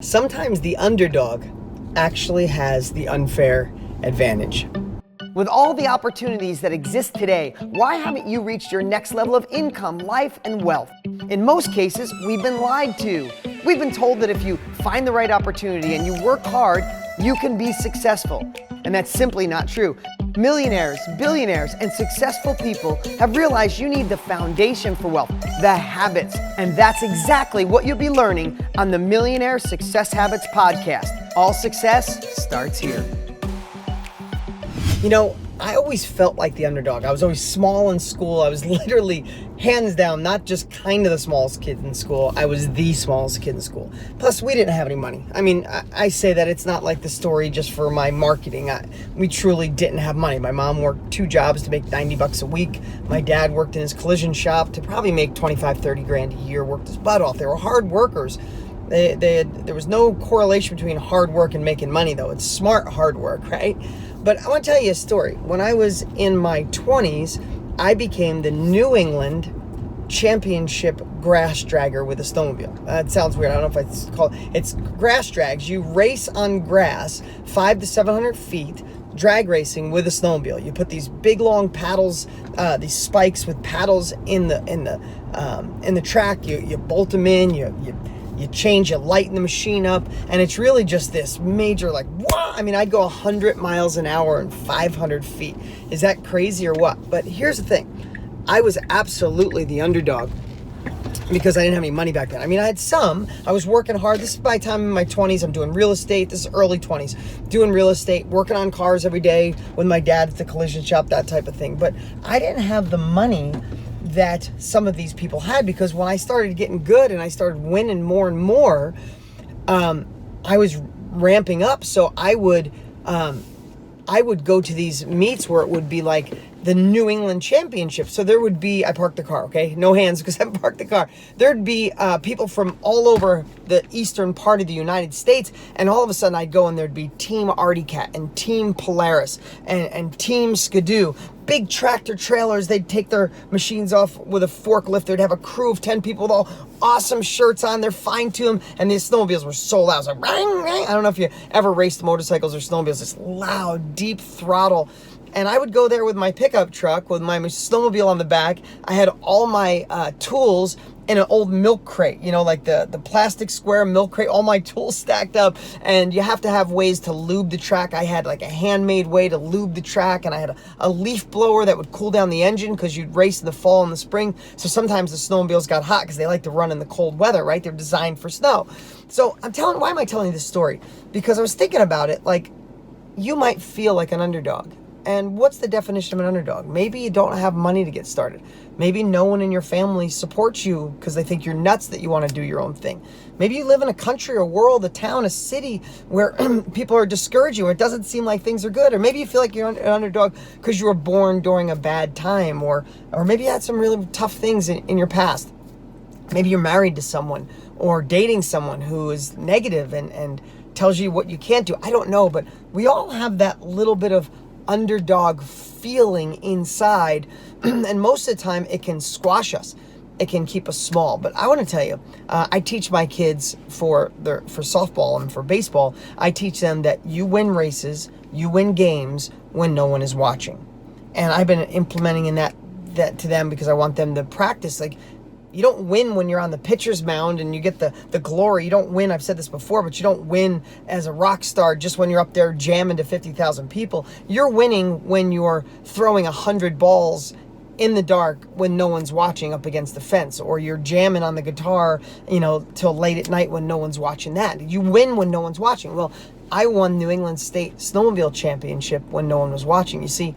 Sometimes the underdog actually has the unfair advantage. With all the opportunities that exist today, why haven't you reached your next level of income, life, and wealth? In most cases, we've been lied to. We've been told that if you find the right opportunity and you work hard, you can be successful. And that's simply not true. Millionaires, billionaires, and successful people have realized you need the foundation for wealth, the habits. And that's exactly what you'll be learning on the Millionaire Success Habits podcast. All success starts here. You know, I always felt like the underdog. I was always small in school. I was literally, hands down, not just kind of the smallest kid in school. I was the smallest kid in school. Plus, we didn't have any money. I mean, I say that it's not like the story just for my marketing. We truly didn't have money. My mom worked 2 jobs to make $90 a week. My dad worked in his collision shop to probably make 25, 30 grand a year, worked his butt off. They were hard workers. There was no correlation between hard work and making money, though. It's smart hard work, right? But I want to tell you a story. When I was in my 20s, I became the New England championship grass dragger with a snowmobile. It sounds weird. I don't know if it's grass drags. You race on grass 500 to 700 feet, drag racing with a snowmobile. You put these big long paddles, these spikes with paddles in the track. You bolt them in. You change, you lighten the machine up, and it's really just this major, like, whoa! I mean, I'd go 100 miles an hour and 500 feet. Is that crazy or what? But here's the thing. I was absolutely the underdog because I didn't have any money back then. I mean, I had some. I was working hard. This is by the time in my 20s. I'm doing real estate. This is early 20s. Doing real estate, working on cars every day with my dad at the collision shop, that type of thing. But I didn't have the money that some of these people had, because when I started getting good and I started winning more and more, I was ramping up. So I would go to these meets where it would be like the New England Championship. So there would be, I parked the car, okay? No hands because I parked the car. There'd be people from all over the eastern part of the United States, and all of a sudden I'd go and there'd be Team Artie Cat and Team Polaris and Team Skidoo. Big tractor trailers. They'd take their machines off with a forklift. They'd have a crew of 10 people with all awesome shirts on. They're fine to them. And these snowmobiles were so loud. It was like, ring, ring. I don't know if you ever raced motorcycles or snowmobiles. It's loud, deep throttle. And I would go there with my pickup truck with my snowmobile on the back. I had all my tools in an old milk crate, you know, like the plastic square milk crate, all my tools stacked up. And you have to have ways to lube the track. I had like a handmade way to lube the track, and I had a leaf blower that would cool down the engine because you'd race in the fall and the spring. So sometimes the snowmobiles got hot because they like to run in the cold weather, right? They're designed for snow. So why am I telling you this story? Because I was thinking about it, like, you might feel like an underdog. And what's the definition of an underdog? Maybe you don't have money to get started. Maybe no one in your family supports you because they think you're nuts that you want to do your own thing. Maybe you live in a country, a world, a town, a city where people are discouraging you. It doesn't seem like things are good. Or maybe you feel like you're an underdog because you were born during a bad time. Or maybe you had some really tough things in your past. Maybe you're married to someone or dating someone who is negative and tells you what you can't do. I don't know, but we all have that little bit of underdog feeling inside, and most of the time it can squash us. It can keep us small. But I want to tell you, I teach my kids for softball and for baseball. I teach them that you win races, you win games when no one is watching. And I've been implementing that to them because I want them to practice. Like, you don't win when you're on the pitcher's mound and you get the glory. You don't win, I've said this before, but you don't win as a rock star just when you're up there jamming to 50,000 people. You're winning when you're throwing 100 balls in the dark when no one's watching up against the fence, or you're jamming on the guitar, you know, till late at night when no one's watching that. You win when no one's watching. Well, I won New England State Snowmobile Championship when no one was watching. You see,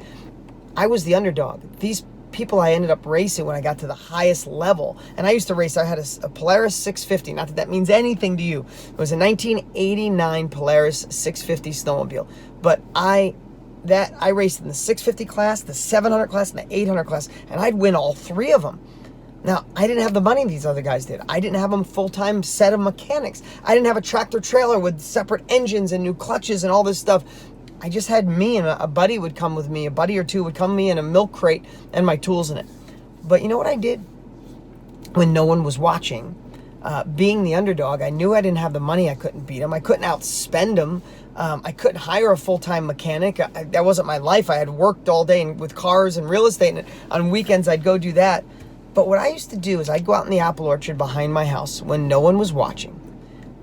I was the underdog. These people I ended up racing when I got to the highest level. And I used to race, I had a Polaris 650. Not that that means anything to you. It was a 1989 Polaris 650 snowmobile. But I raced in the 650 class, the 700 class, and the 800 class. And I'd win all 3 of them. Now, I didn't have the money these other guys did. I didn't have a full-time set of mechanics. I didn't have a tractor trailer with separate engines and new clutches and all this stuff. I just had me, and a buddy would come with me. A buddy or two would come with me in a milk crate and my tools in it. But you know what I did? When no one was watching, being the underdog, I knew I didn't have the money. I couldn't beat them. I couldn't outspend them. I couldn't hire a full-time mechanic. That wasn't my life. I had worked all day with cars and real estate, and on weekends I'd go do that. But what I used to do is I'd go out in the apple orchard behind my house when no one was watching,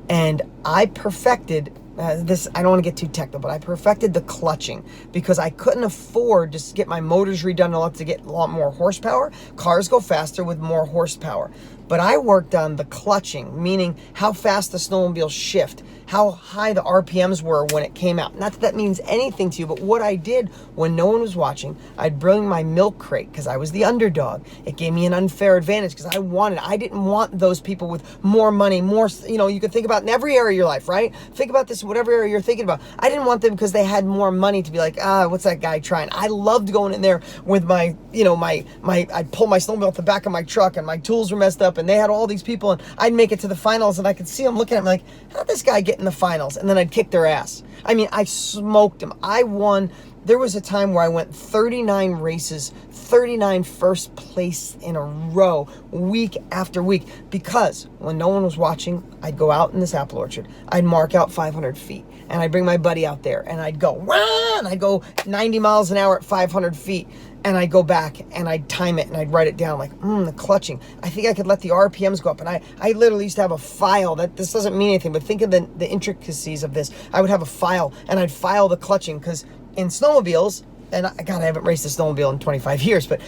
and I perfected this. I don't want to get too technical, but I perfected the clutching because I couldn't afford to get my motors redone enough to get a lot more horsepower. Cars go faster with more horsepower. But I worked on the clutching, meaning how fast the snowmobile shift, how high the RPMs were when it came out. Not that that means anything to you, but what I did when no one was watching, I'd bring my milk crate because I was the underdog. It gave me an unfair advantage because I didn't want those people with more money, more, you could think about in every area of your life, right? Think about this in whatever area you're thinking about. I didn't want them because they had more money to be like, what's that guy trying? I loved going in there with my I'd pull my snowmobile off the back of my truck and my tools were messed up and they had all these people and I'd make it to the finals and I could see them looking at me like, how'd this guy get in the finals? And then I'd kick their ass. I mean, I smoked them. I won. There was a time where I went 39 races, 39 first place in a row, week after week, because when no one was watching, I'd go out in this apple orchard. I'd mark out 500 feet and I'd bring my buddy out there and I'd go, run! I'd go 90 miles an hour at 500 feet. And I'd go back and I'd time it and I'd write it down like, the clutching. I think I could let the RPMs go up. And I literally used to have a file that this doesn't mean anything, but think of the intricacies of this. I would have a file and I'd file the clutching because in snowmobiles, and I haven't raced a snowmobile in 25 years, but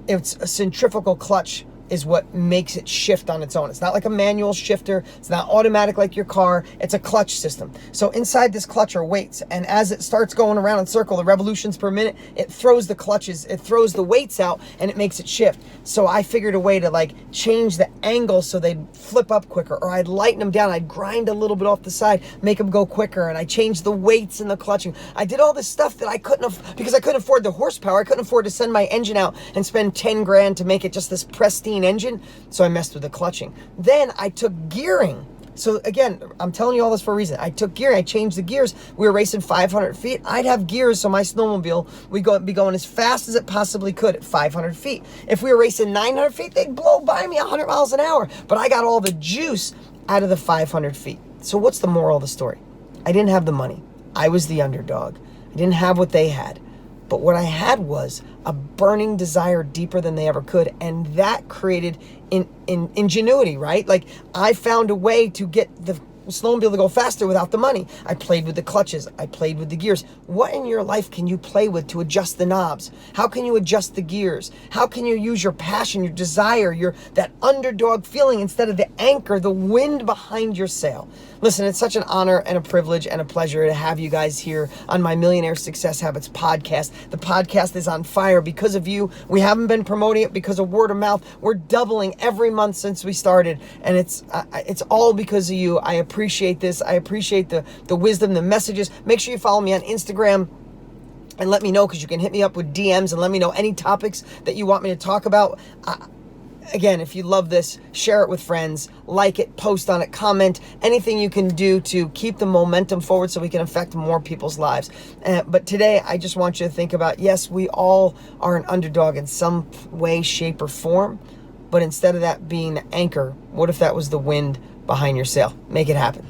it's a centrifugal clutch is what makes it shift on its own. It's not like a manual shifter. It's not automatic like your car. It's a clutch system. So inside this clutch are weights. And as it starts going around in circle, the revolutions per minute, it throws the clutches, it throws the weights out and it makes it shift. So I figured a way to change the angle so they'd flip up quicker, or I'd lighten them down. I'd grind a little bit off the side, make them go quicker. And I changed the weights in the clutching. I did all this stuff that I couldn't have, because I couldn't afford the horsepower. I couldn't afford to send my engine out and spend 10 grand to make it just this pristine engine. So I messed with the clutching. Then I took gearing. So again, I'm telling you all this for a reason. I took gearing. I changed the gears. We were racing 500 feet. I'd have gears so my snowmobile would be going as fast as it possibly could at 500 feet. If we were racing 900 feet, they'd blow by me 100 miles an hour. But I got all the juice out of the 500 feet. So what's the moral of the story? I didn't have the money. I was the underdog. I didn't have what they had. But what I had was a burning desire deeper than they ever could. And that created ingenuity, right? Like I found a way to get the snowmobile to go faster without the money. I played with the clutches. I played with the gears. What in your life can you play with to adjust the knobs? How can you adjust the gears? How can you use your passion, your desire, that underdog feeling instead of the anchor, the wind behind your sail? Listen, it's such an honor and a privilege and a pleasure to have you guys here on my Millionaire Success Habits podcast. The podcast is on fire because of you. We haven't been promoting it because of word of mouth. We're doubling every month since we started, and it's all because of you. I appreciate this. I appreciate the wisdom, the messages. Make sure you follow me on Instagram and let me know, because you can hit me up with DMs and let me know any topics that you want me to talk about. Again, if you love this, share it with friends, like it, post on it, comment, anything you can do to keep the momentum forward so we can affect more people's lives. But today, I just want you to think about, yes, we all are an underdog in some way, shape, or form. But instead of that being the anchor, what if that was the wind behind your sail? Make it happen.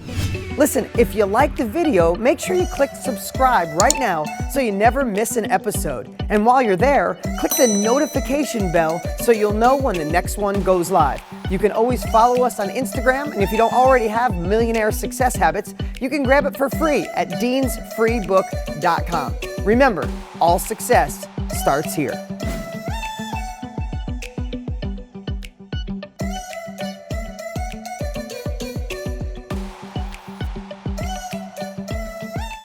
Listen, if you like the video, make sure you click subscribe right now so you never miss an episode. And while you're there, click the notification bell so you'll know when the next one goes live. You can always follow us on Instagram, and if you don't already have Millionaire Success Habits, you can grab it for free at deansfreebook.com. Remember, all success starts here.